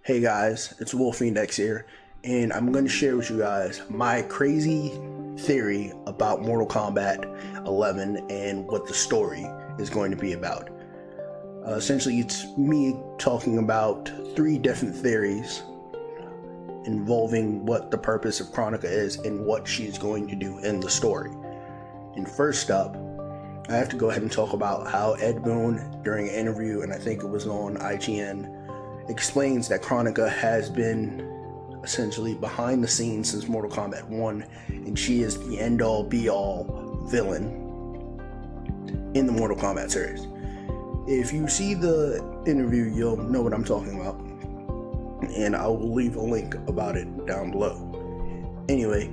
Hey guys, it's Wolf here, and I'm going to share with you guys my crazy theory about Mortal Kombat 11 and what the story is going to be about. Essentially, it's me talking about three different theories involving what the purpose of Kronika is and what she's going to do in the story. And first up, I have to go ahead and talk about how Ed Boon, during an interview, and I think it was on IGN, explains that Kronika has been essentially behind the scenes since Mortal Kombat 1, and she is the end-all be-all villain in the Mortal Kombat series. If you see the interview, you'll know what I'm talking about, and I will leave a link about it down below. Anyway,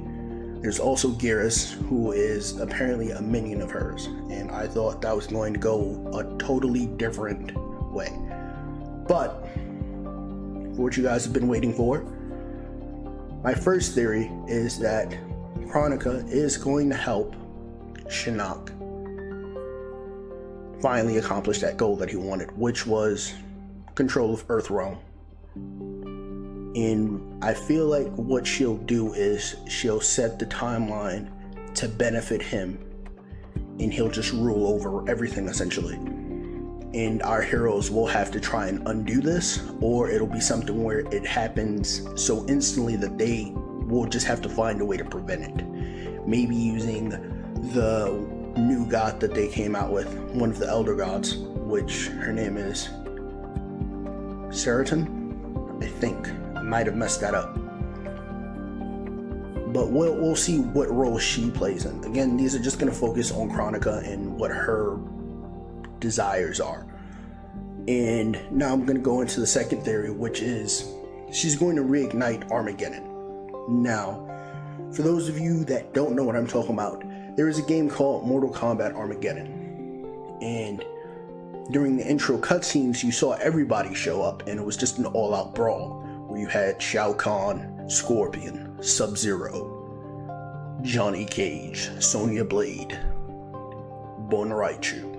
there's also Geras, who is apparently a minion of hers, and I thought that was going to go a totally different way. But for what you guys have been waiting for, my first theory is that Kronika is going to help Shinnok finally accomplish that goal that he wanted, which was control of Earthrealm. And I feel like what she'll do is she'll set the timeline to benefit him, and he'll just rule over everything essentially. And our heroes will have to try and undo this, or it'll be something where it happens so instantly that they will just have to find a way to prevent it. Maybe using the new god that they came out with, one of the elder gods, which her name is Seraton, I think. I might have messed that up. But we'll see what role she plays in. Again, these are just going to focus on Kronika and what her desires are. And now I'm going to go into the second theory, which is she's going to reignite Armageddon. Now, for those of you that don't know what I'm talking about, there is a game called Mortal Kombat Armageddon, and during the intro cutscenes you saw everybody show up, and it was just an all-out brawl where you had Shao Kahn, Scorpion, Sub-Zero, Johnny Cage, Sonya Blade, Bon Raichu.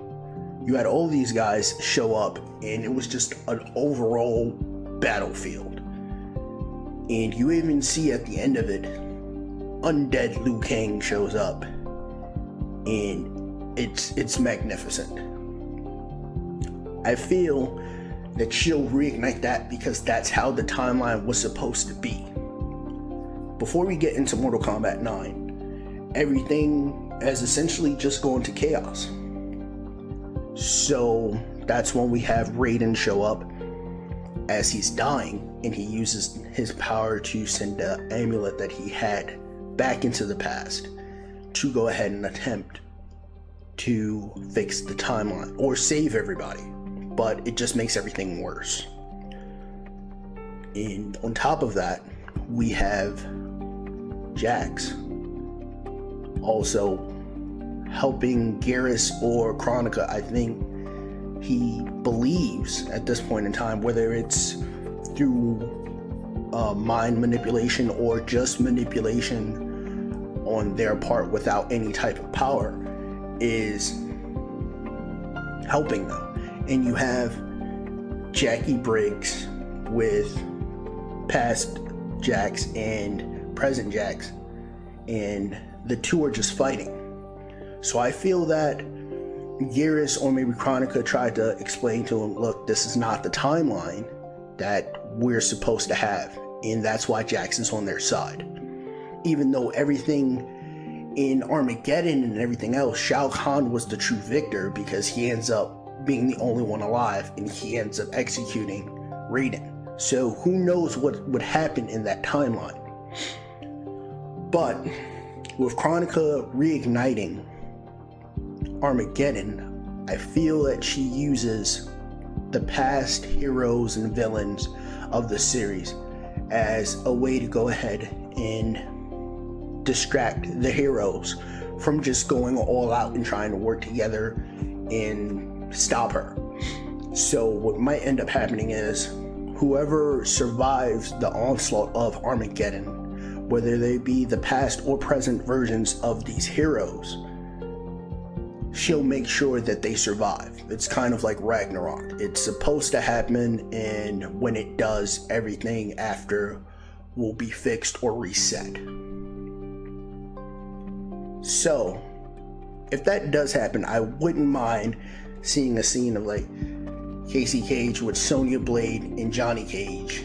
You had all these guys show up, and it was just an overall battlefield. And you even see at the end of it, undead Liu Kang shows up, and it's magnificent. I feel that she'll reignite that because that's how the timeline was supposed to be. Before we get into Mortal Kombat 9, everything has essentially just gone to chaos. So that's when we have Raiden show up as he's dying, and he uses his power to send the amulet that he had back into the past to go ahead and attempt to fix the timeline or save everybody, but it just makes everything worse. And on top of that, we have Jax also helping Geras or Kronika. I think he believes at this point in time, whether it's through mind manipulation or just manipulation on their part without any type of power, is helping them. And you have Jackie Briggs with past Jax and present Jax, and the two are just fighting. So I feel that Geras or maybe Kronika tried to explain to him, look, this is not the timeline that we're supposed to have, and that's why Jax is on their side. Even though everything in Armageddon and everything else, Shao Kahn was the true victor because he ends up being the only one alive, and he ends up executing Raiden. So who knows what would happen in that timeline. But with Kronika reigniting Armageddon, I feel that she uses the past heroes and villains of the series as a way to go ahead and distract the heroes from just going all out and trying to work together and stop her. So what might end up happening is whoever survives the onslaught of Armageddon, whether they be the past or present versions of these heroes, she'll make sure that they survive. It's kind of like Ragnarok. It's supposed to happen, and when it does, everything after will be fixed or reset. So, if that does happen, I wouldn't mind seeing a scene of like Casey Cage with Sonya Blade and Johnny Cage,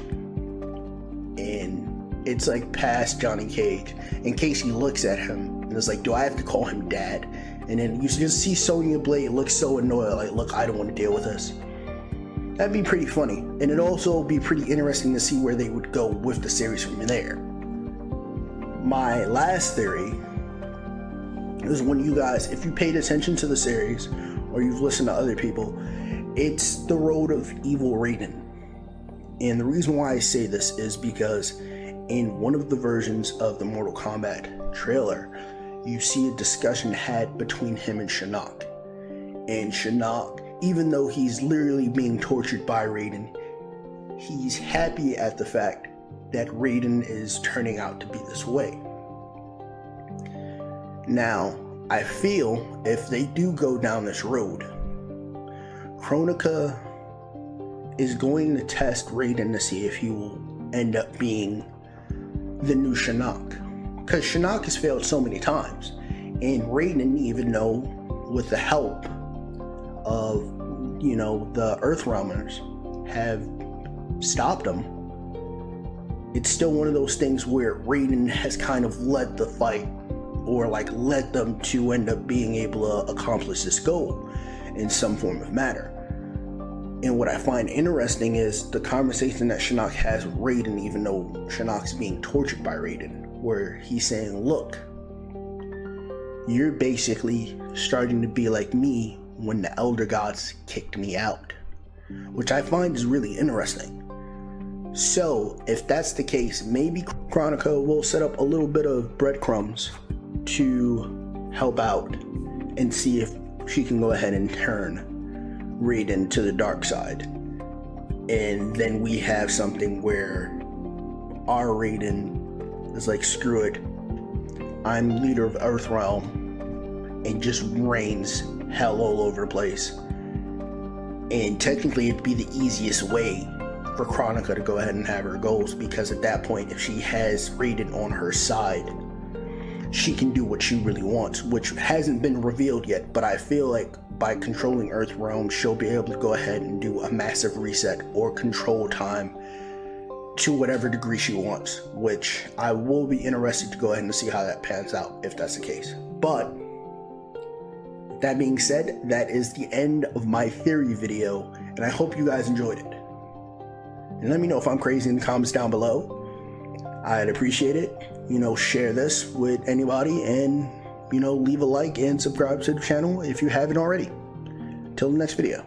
and it's like past Johnny Cage, and Casey looks at him and is like, do I have to call him dad? And then you just see Sonya Blade look so annoyed, like, look, I don't want to deal with this. That'd be pretty funny, and it'd also be pretty interesting to see where they would go with the series from there. My last theory is, when you guys, if you paid attention to the series or you've listened to other people, it's the road of evil Raiden. And the reason why I say this is because in one of the versions of the Mortal Kombat trailer, you see a discussion had between him and Shinnok. And Shinnok, even though he's literally being tortured by Raiden, he's happy at the fact that Raiden is turning out to be this way. Now, I feel if they do go down this road, Kronika is going to test Raiden to see if he will end up being the new Shinnok. Because Shinnok has failed so many times, and Raiden, even though with the help of, you know, the Earthrealmers have stopped him, it's still one of those things where Raiden has kind of led the fight, or like led them to end up being able to accomplish this goal in some form of matter. And what I find interesting is the conversation that Shinnok has with Raiden, even though Shinnok's being tortured by Raiden, where he's saying, look, you're basically starting to be like me when the Elder Gods kicked me out, which I find is really interesting. So if that's the case, maybe Kronika will set up a little bit of breadcrumbs to help out and see if she can go ahead and turn Raiden to the dark side. And then we have something where our Raiden is like, screw it, I'm leader of Earthrealm, and just reigns hell all over the place. And technically it'd be the easiest way for Kronika to go ahead and have her goals, because at that point, if she has Raiden on her side, she can do what she really wants, which hasn't been revealed yet, but I feel like by controlling Earthrealm, she'll be able to go ahead and do a massive reset or control time to whatever degree she wants, which I will be interested to go ahead and see how that pans out if that's the case. But that being said, that is the end of my theory video, and I hope you guys enjoyed it. And let me know if I'm crazy in the comments down below. I'd appreciate it. You know, share this with anybody, and you know, leave a like and subscribe to the channel if you haven't already. Till the next video.